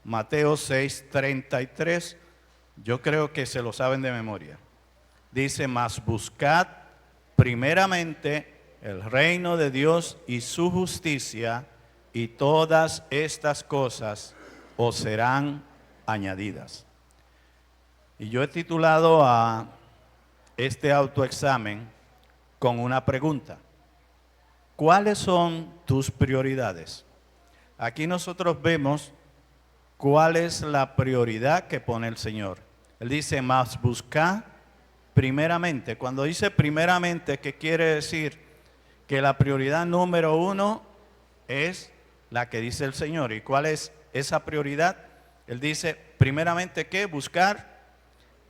Mateo 6:33, yo creo que se lo saben de memoria. Dice, mas buscad primeramente el reino de Dios y su justicia, y todas estas cosas os serán añadidas. Y yo he titulado a este autoexamen con una pregunta. ¿Cuáles son tus prioridades? Aquí nosotros vemos cuál es la prioridad que pone el Señor. Él dice, mas buscad primeramente. Cuando dice primeramente, ¿qué quiere decir? Que la prioridad número uno es la que dice el Señor. ¿Y cuál es esa prioridad? Él dice, primeramente, ¿qué? Buscar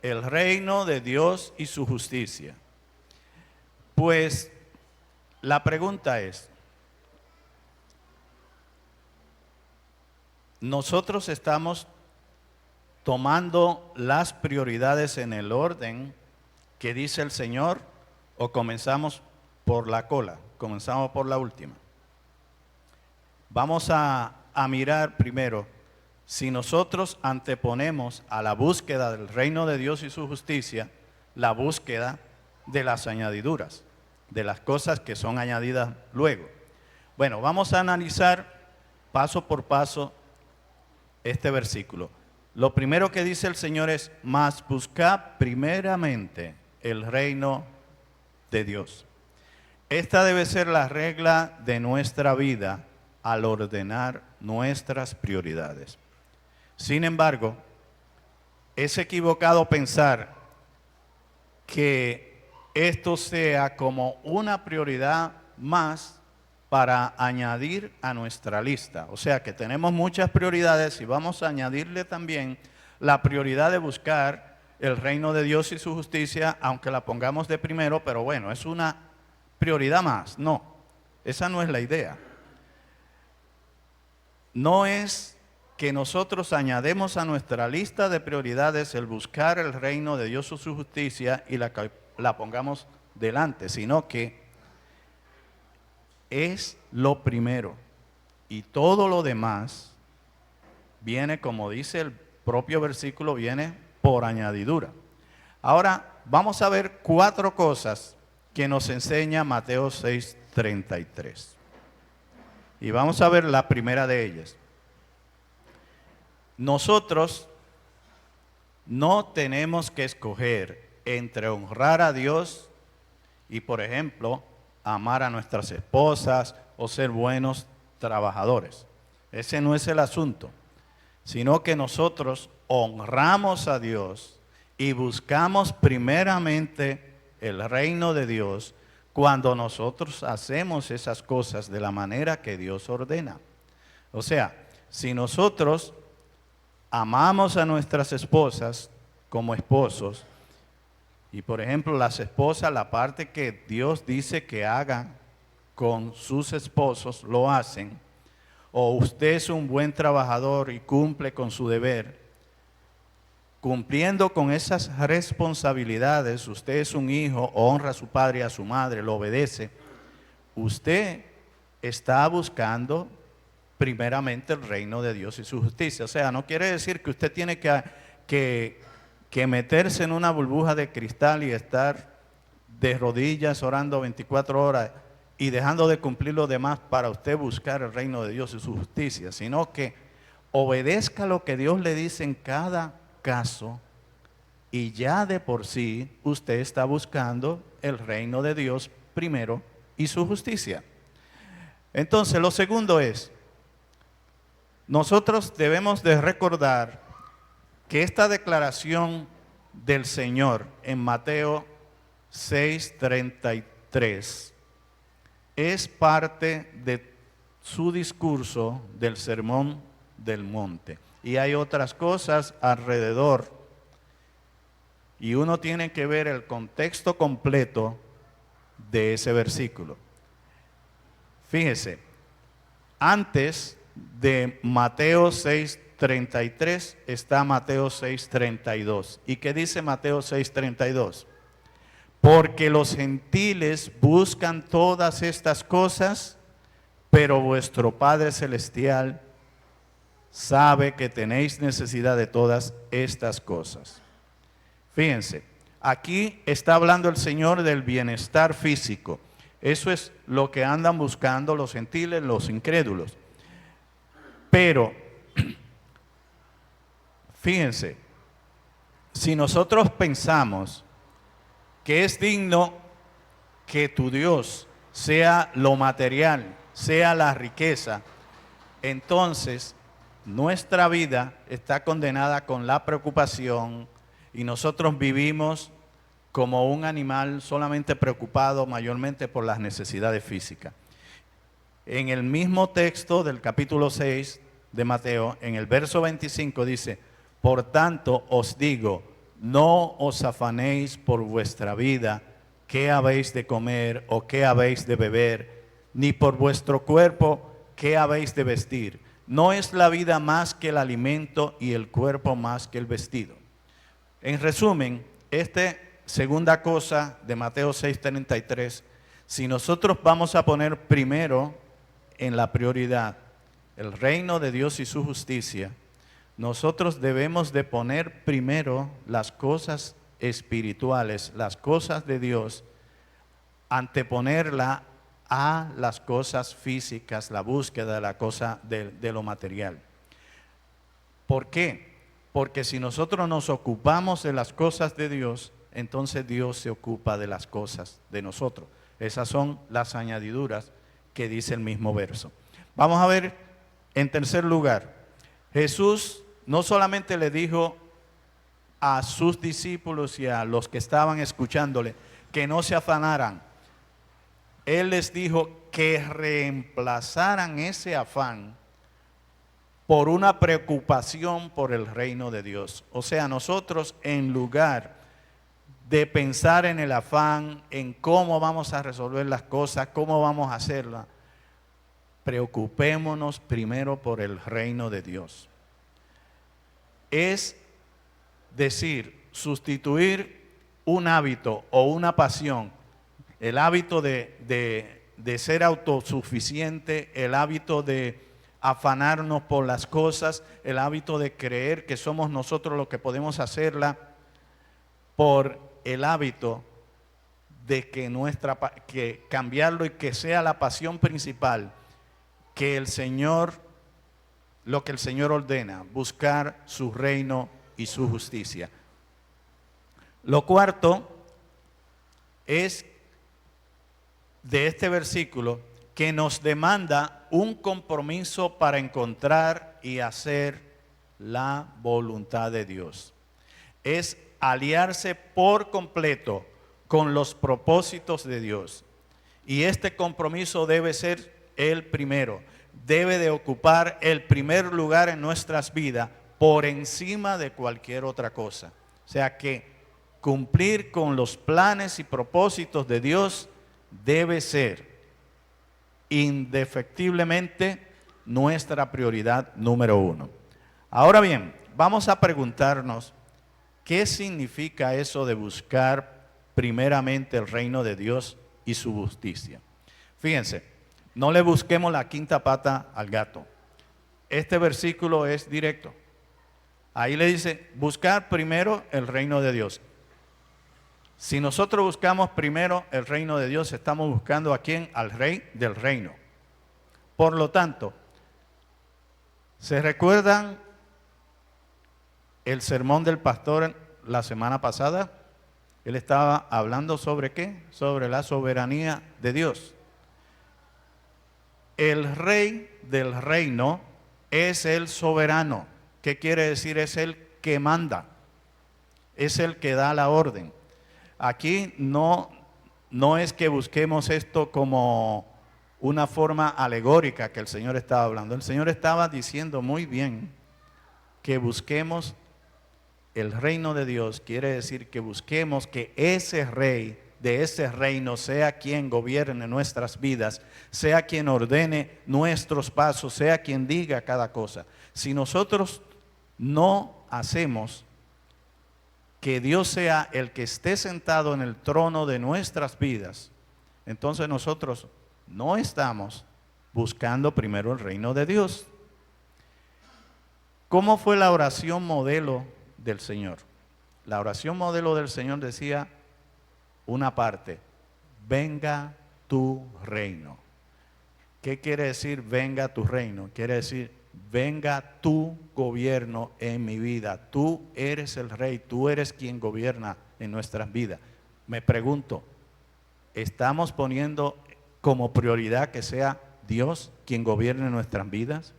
el reino de Dios y su justicia. Pues la pregunta es, ¿nosotros estamos tomando las prioridades en el orden que dice el Señor o comenzamos por la cola, comenzamos por la última? Vamos a mirar primero si nosotros anteponemos a la búsqueda del reino de Dios y su justicia la búsqueda de las añadiduras, de las cosas que son añadidas luego. Bueno, vamos a analizar paso por paso este versículo. Lo primero que dice el Señor es, mas buscad primeramente el reino de Dios. Esta debe ser la regla de nuestra vida al ordenar nuestras prioridades. Sin embargo, es equivocado pensar que esto sea como una prioridad más para añadir a nuestra lista. O sea que tenemos muchas prioridades y vamos a añadirle también la prioridad de buscar el reino de Dios y su justicia, aunque la pongamos de primero, pero bueno, es una prioridad más. No, esa no es la idea. No es que nosotros añademos a nuestra lista de prioridades el buscar el reino de Dios y su justicia y la pongamos delante, sino que es lo primero y todo lo demás viene, como dice el propio versículo, viene por añadidura. Ahora vamos a ver 4 cosas que nos enseña Mateo 6:33 y vamos a ver la primera de ellas. Nosotros no tenemos que escoger entre honrar a Dios y, por ejemplo, amar a nuestras esposas o ser buenos trabajadores. Ese no es el asunto, sino que nosotros honramos a Dios y buscamos primeramente el reino de Dios cuando nosotros hacemos esas cosas de la manera que Dios ordena. O sea, si nosotros amamos a nuestras esposas como esposos, y por ejemplo las esposas, la parte que Dios dice que hagan con sus esposos, lo hacen, o usted es un buen trabajador y cumple con su deber, cumpliendo con esas responsabilidades, usted es un hijo, honra a su padre y a su madre, lo obedece, usted está buscando primeramente el reino de Dios y su justicia. O sea, no quiere decir que usted tiene que meterse en una burbuja de cristal y estar de rodillas orando 24 horas y dejando de cumplir lo demás para usted buscar el reino de Dios y su justicia, sino que obedezca lo que Dios le dice en cada caso y ya de por sí usted está buscando el reino de Dios primero y su justicia. Entonces, lo segundo es, nosotros debemos de recordar que esta declaración del Señor en Mateo 6:33 es parte de su discurso del Sermón del Monte. Y hay otras cosas alrededor. Y uno tiene que ver el contexto completo de ese versículo. Fíjese, antes de Mateo 6:33 está Mateo 6:32. ¿Y qué dice Mateo 6:32? Porque los gentiles buscan todas estas cosas, pero vuestro Padre Celestial sabe que tenéis necesidad de todas estas cosas. Fíjense, aquí está hablando el Señor del bienestar físico. Eso es lo que andan buscando los gentiles, los incrédulos. Pero, fíjense, si nosotros pensamos que es digno que tu Dios sea lo material, sea la riqueza, entonces nuestra vida está condenada con la preocupación y nosotros vivimos como un animal solamente preocupado mayormente por las necesidades físicas. En el mismo texto del capítulo 6 de Mateo, en el verso 25 dice: por tanto os digo, no os afanéis por vuestra vida, qué habéis de comer o qué habéis de beber, ni por vuestro cuerpo, qué habéis de vestir. No es la vida más que el alimento y el cuerpo más que el vestido. En resumen, esta segunda cosa de Mateo 6:33, si nosotros vamos a poner primero en la prioridad el reino de Dios y su justicia, nosotros debemos de poner primero las cosas espirituales, las cosas de Dios, anteponerla a las cosas físicas, la búsqueda de la cosa de lo material. ¿Por qué? Porque si nosotros nos ocupamos de las cosas de Dios, entonces Dios se ocupa de las cosas de nosotros. Esas son las añadiduras que dice el mismo verso. Vamos a ver, en tercer lugar, Jesús no solamente le dijo a sus discípulos y a los que estaban escuchándole que no se afanaran. Él les dijo que reemplazaran ese afán por una preocupación por el reino de Dios. O sea, nosotros en lugar de pensar en el afán, en cómo vamos a resolver las cosas, cómo vamos a hacerlas, preocupémonos primero por el reino de Dios. Es decir, sustituir un hábito o una pasión, el hábito de ser autosuficiente, el hábito de afanarnos por las cosas, el hábito de creer que somos nosotros los que podemos hacerla, por el hábito de que cambiarlo y que sea la pasión principal, que el Señor, lo que el Señor ordena, buscar su reino y su justicia. Lo cuarto es de este versículo que nos demanda un compromiso para encontrar y hacer la voluntad de Dios. Es aliarse por completo con los propósitos de Dios. Y este compromiso debe ser el primero. Debe de ocupar el primer lugar en nuestras vidas por encima de cualquier otra cosa. O sea que cumplir con los planes y propósitos de Dios debe ser indefectiblemente nuestra prioridad número uno. Ahora bien, vamos a preguntarnos qué significa eso de buscar primeramente el reino de Dios y su justicia. Fíjense, no le busquemos la quinta pata al gato. Este versículo es directo. Ahí le dice, buscar primero el reino de Dios. Si nosotros buscamos primero el reino de Dios, estamos buscando ¿a quién? Al rey del reino. Por lo tanto, ¿se recuerdan el sermón del pastor la semana pasada? Él estaba hablando sobre ¿qué? Sobre la soberanía de Dios. El rey del reino es el soberano. ¿Qué quiere decir? Es el que manda. Es el que da la orden. Aquí no es que busquemos esto como una forma alegórica que el Señor estaba hablando. El Señor estaba diciendo muy bien que busquemos el reino de Dios. Quiere decir que busquemos que ese rey de ese reino sea quien gobierne nuestras vidas, sea quien ordene nuestros pasos, sea quien diga cada cosa. Si nosotros no hacemos que Dios sea el que esté sentado en el trono de nuestras vidas, entonces nosotros no estamos buscando primero el reino de Dios. ¿Cómo fue la oración modelo del Señor? La oración modelo del Señor decía una parte: venga tu reino. ¿Qué quiere decir venga tu reino? Quiere decir venga tu gobierno en mi vida. Tú eres el rey, tú eres quien gobierna en nuestras vidas. Me pregunto, ¿estamos poniendo como prioridad que sea Dios quien gobierne nuestras vidas?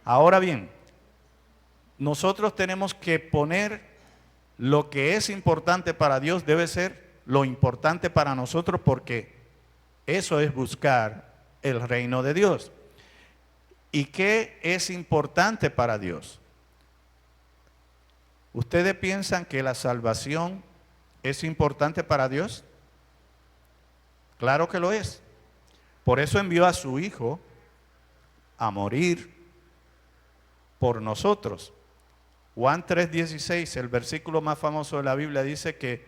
Ahora bien, nosotros tenemos que poner lo que es importante para Dios, debe ser lo importante para nosotros, porque eso es buscar el reino de Dios. ¿Y qué es importante para Dios? ¿Ustedes piensan que la salvación es importante para Dios? Claro que lo es. Por eso envió a su Hijo a morir por nosotros. Juan 3:16, el versículo más famoso de la Biblia, dice que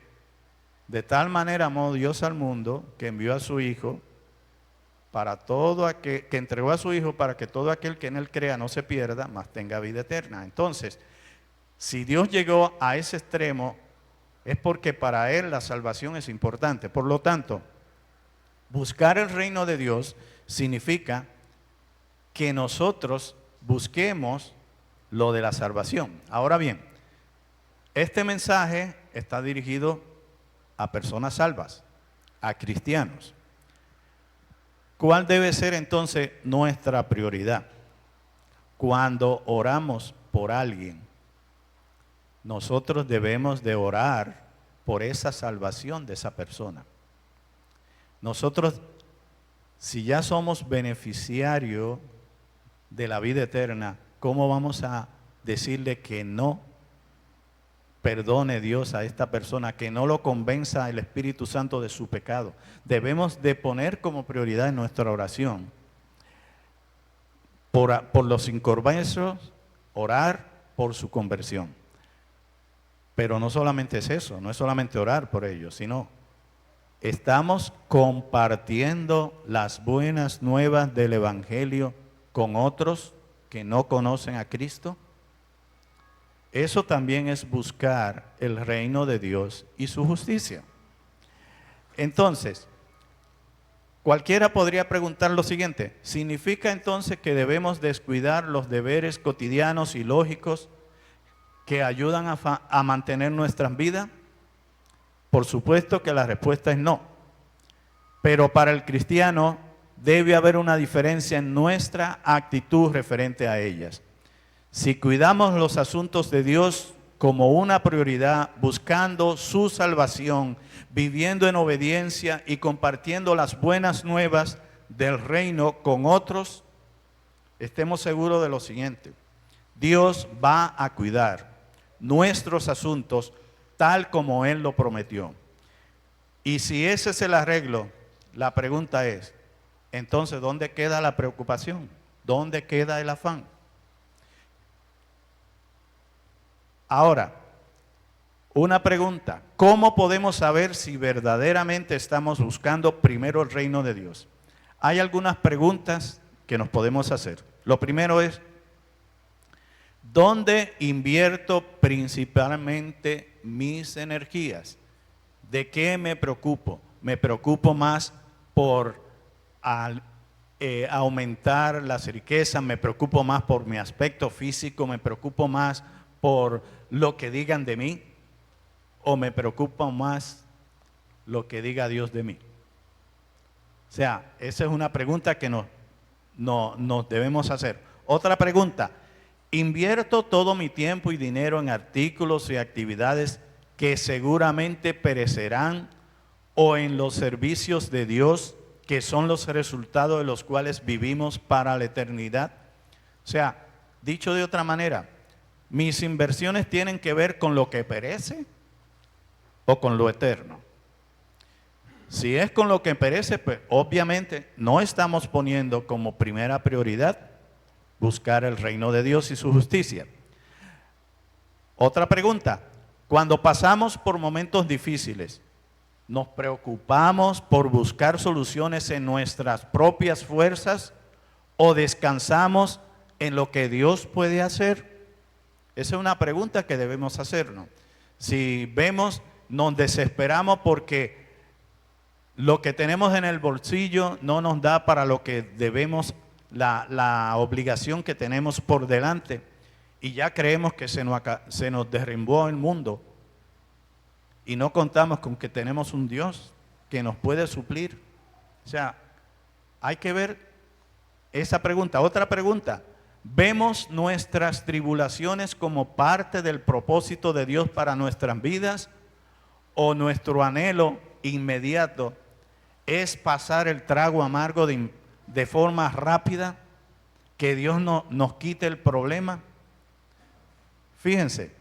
de tal manera amó Dios al mundo que envió a su Hijo para todo aquel, que entregó a su Hijo para que todo aquel que en él crea no se pierda, mas tenga vida eterna. Entonces, si Dios llegó a ese extremo, es porque para él la salvación es importante. Por lo tanto, buscar el reino de Dios significa que nosotros busquemos lo de la salvación. Ahora bien, este mensaje está dirigido a personas salvas, a cristianos. ¿Cuál debe ser entonces nuestra prioridad? Cuando oramos por alguien, nosotros debemos de orar por esa salvación de esa persona. Nosotros, si ya somos beneficiarios de la vida eterna, ¿cómo vamos a decirle que no perdone Dios a esta persona, que no lo convenza el Espíritu Santo de su pecado? Debemos de poner como prioridad en nuestra oración por los inconversos, orar por su conversión. Pero no solamente es eso, no es solamente orar por ellos, sino estamos compartiendo las buenas nuevas del Evangelio con otros que no conocen a Cristo. Eso también es buscar el reino de Dios y su justicia. Entonces, cualquiera podría preguntar lo siguiente: ¿significa entonces que debemos descuidar los deberes cotidianos y lógicos que ayudan a mantener nuestras vidas? Por supuesto que la respuesta es no. Pero para el cristiano debe haber una diferencia en nuestra actitud referente a ellas. Si cuidamos los asuntos de Dios como una prioridad, buscando su salvación, viviendo en obediencia y compartiendo las buenas nuevas del reino con otros, estemos seguros de lo siguiente: Dios va a cuidar nuestros asuntos tal como Él lo prometió. Y si ese es el arreglo, la pregunta es, entonces, ¿dónde queda la preocupación? ¿Dónde queda el afán? Ahora, una pregunta: ¿cómo podemos saber si verdaderamente estamos buscando primero el reino de Dios? Hay algunas preguntas que nos podemos hacer. Lo primero es, ¿dónde invierto principalmente mis energías? ¿De qué me preocupo? ¿Me preocupo más por aumentar las riquezas? ¿Me preocupo más por mi aspecto físico? ¿Me preocupo más por lo que digan de mí? ¿O me preocupa más lo que diga Dios de mí? O sea, esa es una pregunta que nos debemos hacer. Otra pregunta: ¿invierto todo mi tiempo y dinero en artículos y actividades que seguramente perecerán, o en los servicios de Dios, que son los resultados de los cuales vivimos para la eternidad? O sea, dicho de otra manera, ¿mis inversiones tienen que ver con lo que perece o con lo eterno? Si es con lo que perece, pues obviamente no estamos poniendo como primera prioridad buscar el reino de Dios y su justicia. Otra pregunta: cuando pasamos por momentos difíciles, ¿nos preocupamos por buscar soluciones en nuestras propias fuerzas o descansamos en lo que Dios puede hacer? Esa es una pregunta que debemos hacernos. Si vemos, nos desesperamos porque lo que tenemos en el bolsillo no nos da para lo que debemos, la obligación que tenemos por delante, y ya creemos que se nos derrumbó el mundo y no contamos con que tenemos un Dios que nos puede suplir. O sea, hay que ver esa pregunta. Otra pregunta: ¿vemos nuestras tribulaciones como parte del propósito de Dios para nuestras vidas, o nuestro anhelo inmediato es pasar el trago amargo de forma rápida, que Dios nos quite el problema? Fíjense,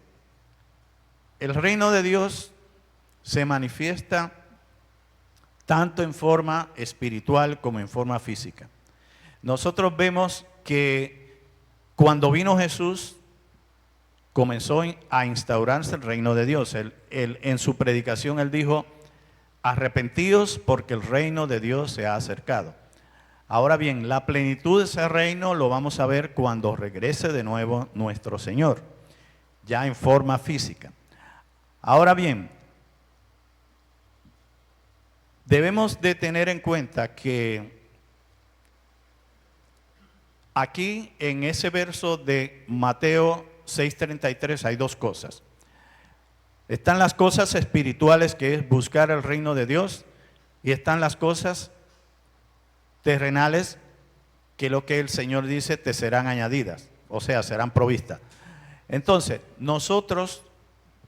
el reino de Dios se manifiesta tanto en forma espiritual como en forma física. Nosotros vemos que cuando vino Jesús, comenzó a instaurarse el reino de Dios. En su predicación él dijo: arrepentíos porque el reino de Dios se ha acercado. Ahora bien, la plenitud de ese reino lo vamos a ver cuando regrese de nuevo nuestro Señor, ya en forma física. Ahora bien, debemos de tener en cuenta que aquí en ese verso de Mateo 6:33 hay dos cosas. Están las cosas espirituales, que es buscar el reino de Dios, y están las cosas terrenales, que lo que el Señor dice te serán añadidas, o sea, serán provistas. Entonces, nosotros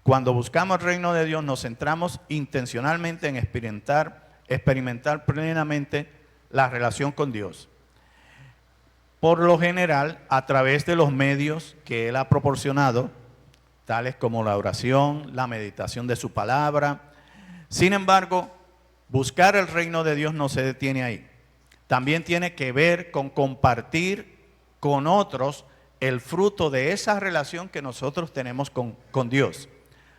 cuando buscamos el reino de Dios nos centramos intencionalmente en experimentar plenamente la relación con Dios. Por lo general, a través de los medios que Él ha proporcionado, tales como la oración, la meditación de su palabra. Sin embargo, buscar el reino de Dios no se detiene ahí. También tiene que ver con compartir con otros el fruto de esa relación que nosotros tenemos con Dios.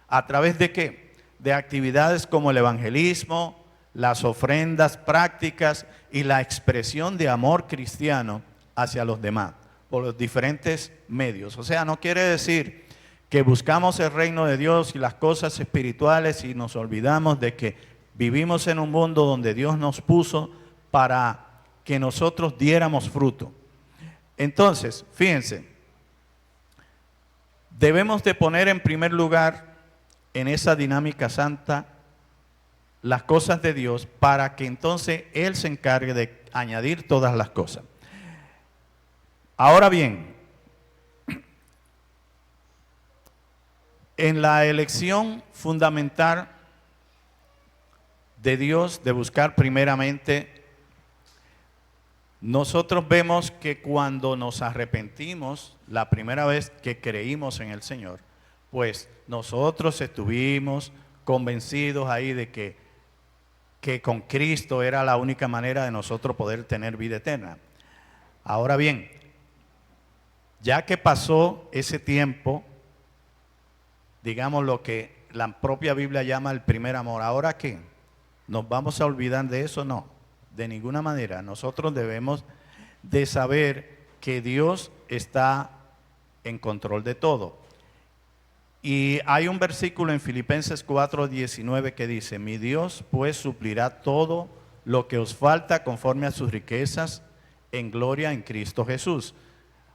¿A través de qué? De actividades como el evangelismo, las ofrendas prácticas y la expresión de amor cristiano hacia los demás, por los diferentes medios. O sea, no quiere decir que buscamos el reino de Dios y las cosas espirituales y nos olvidamos de que vivimos en un mundo donde Dios nos puso para que nosotros diéramos fruto. Entonces, fíjense, debemos de poner en primer lugar en esa dinámica santa las cosas de Dios, para que entonces Él se encargue de añadir todas las cosas. Ahora bien, en la elección fundamental de Dios de buscar primeramente, nosotros vemos que cuando nos arrepentimos, la primera vez que creímos en el Señor, pues nosotros estuvimos convencidos ahí de que con Cristo era la única manera de nosotros poder tener vida eterna. Ahora bien, ya que pasó ese tiempo, digamos lo que la propia Biblia llama el primer amor, ¿ahora qué? ¿Nos vamos a olvidar de eso? No, de ninguna manera. Nosotros debemos de saber que Dios está en control de todo. Y hay un versículo en Filipenses 4:19 que dice: mi Dios pues suplirá todo lo que os falta conforme a sus riquezas en gloria en Cristo Jesús.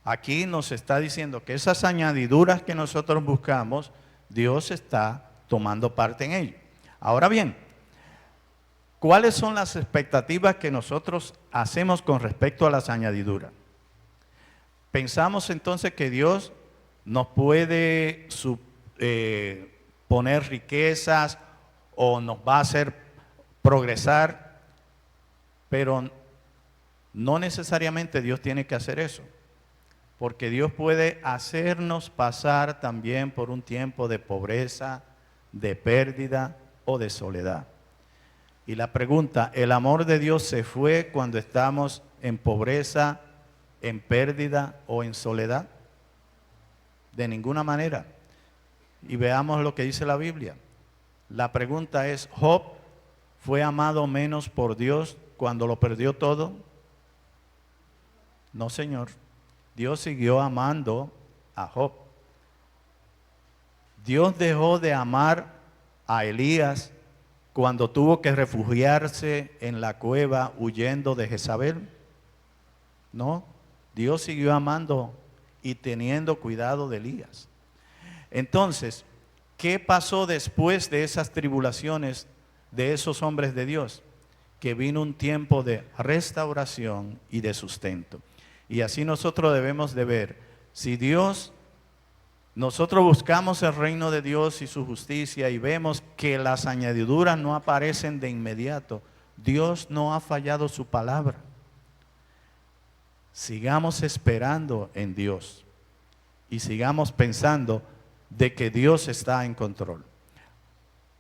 Aquí nos está diciendo que esas añadiduras que nosotros buscamos, Dios está tomando parte en ello. Ahora bien, ¿cuáles son las expectativas que nosotros hacemos con respecto a las añadiduras? Pensamos entonces que Dios nos puede poner riquezas o nos va a hacer progresar, pero no necesariamente Dios tiene que hacer eso, porque Dios puede hacernos pasar también por un tiempo de pobreza, de pérdida o de soledad. Y la pregunta: ¿el amor de Dios se fue cuando estamos en pobreza, en pérdida o en soledad? De ninguna manera. Y veamos lo que dice la Biblia. La pregunta es: ¿Job fue amado menos por Dios cuando lo perdió todo? No, Señor. Dios siguió amando a Job. Dios dejó de amar a Elías cuando tuvo que refugiarse en la cueva huyendo de Jezabel. No, Dios siguió amando y teniendo cuidado de Elías. Entonces, ¿qué pasó después de esas tribulaciones de esos hombres de Dios? Que vino un tiempo de restauración y de sustento. Y así nosotros debemos de ver, si nosotros buscamos el reino de Dios y su justicia y vemos que las añadiduras no aparecen de inmediato, Dios no ha fallado su palabra. Sigamos esperando en Dios y sigamos pensando de que Dios está en control.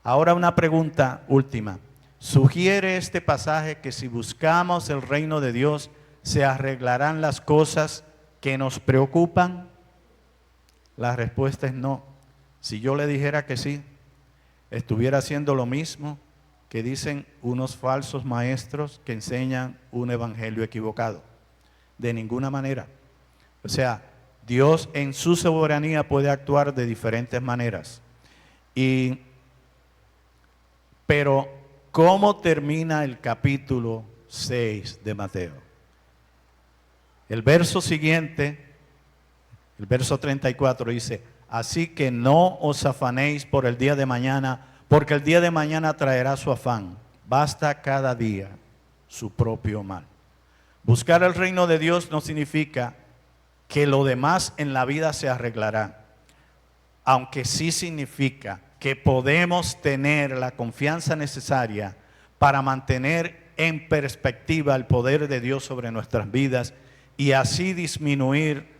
Ahora una pregunta última. ¿Sugiere este pasaje que si buscamos el reino de Dios se arreglarán las cosas que nos preocupan? La respuesta es no. Si yo le dijera que sí, estuviera haciendo lo mismo que dicen unos falsos maestros que enseñan un evangelio equivocado. De ninguna manera. O sea, Dios en su soberanía puede actuar de diferentes maneras. Pero, ¿cómo termina el capítulo 6 de Mateo? El verso siguiente, el verso 34 dice, así que no os afanéis por el día de mañana, porque el día de mañana traerá su afán. Basta cada día su propio mal. Buscar el reino de Dios no significa que lo demás en la vida se arreglará, aunque sí significa que podemos tener la confianza necesaria para mantener en perspectiva el poder de Dios sobre nuestras vidas y así disminuir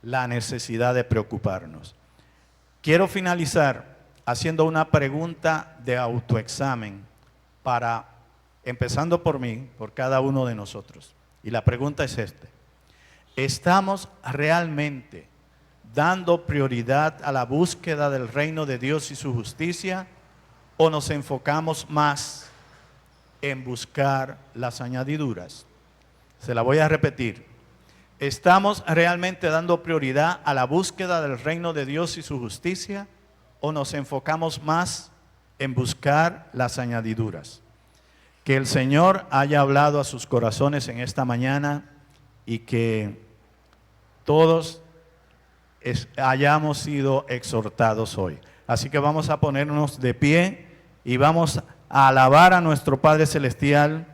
la necesidad de preocuparnos. Quiero finalizar haciendo una pregunta de autoexamen empezando por mí, por cada uno de nosotros. Y la pregunta es esta: ¿estamos realmente dando prioridad a la búsqueda del reino de Dios y su justicia, o nos enfocamos más en buscar las añadiduras? Se la voy a repetir. ¿Estamos realmente dando prioridad a la búsqueda del reino de Dios y su justicia, o nos enfocamos más en buscar las añadiduras? Que el Señor haya hablado a sus corazones en esta mañana y que todos hayamos sido exhortados hoy. Así que vamos a ponernos de pie y vamos a alabar a nuestro Padre Celestial